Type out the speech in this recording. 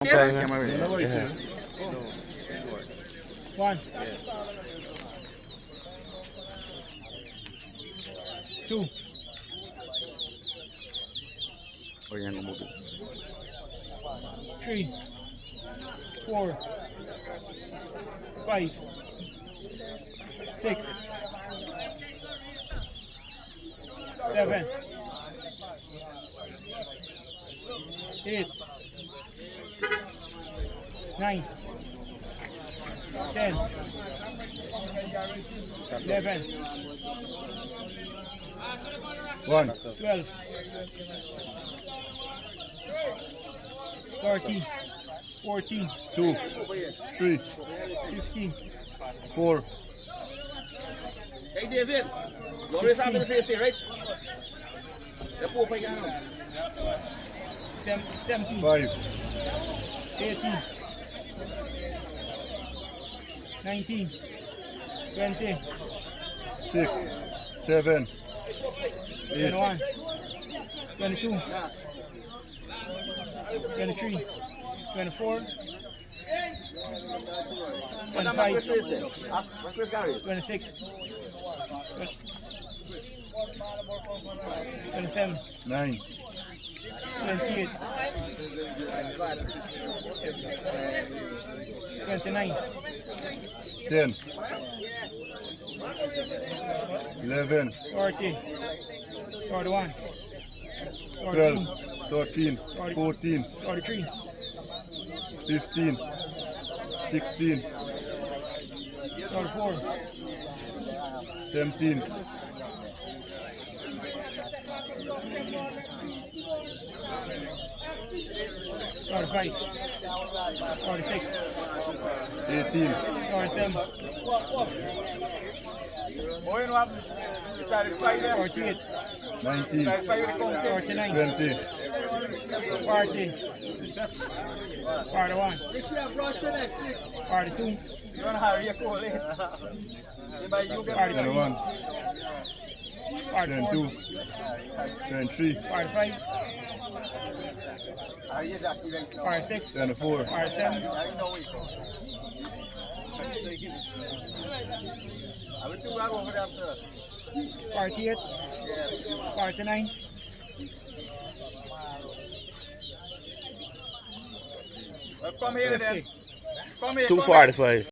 Okay. Yeah. One. Two. Oh, yan ang movie. 3, 4, 5, 6, 7, 8, 9, 10, 11, 1, 12, 13, 14, 2, 3, 15, 4, Hey David, Lori sa amin na siya right? Napo pa yan. 17, 5, 18, 19, 20, 6, 7, 8, 21, 22, 23, 24, 25, 26, 27, 9, 28, 29, 10, 11, 40, 41, 12, 42, 13, 14, 43, 15, 16, 44, 17, 45, 46, 18, 47, Moin wap. Satisfied na. 48, 19, 49, 20, 40, 41, 42, You wanna hurry ako ulit. Diba you can 21, 44, 22, 23, 45, hurry exactly right now. 46, 24, 47, I know it. I will do that over after. 48, 49, Come here then. 50. Come here. 245.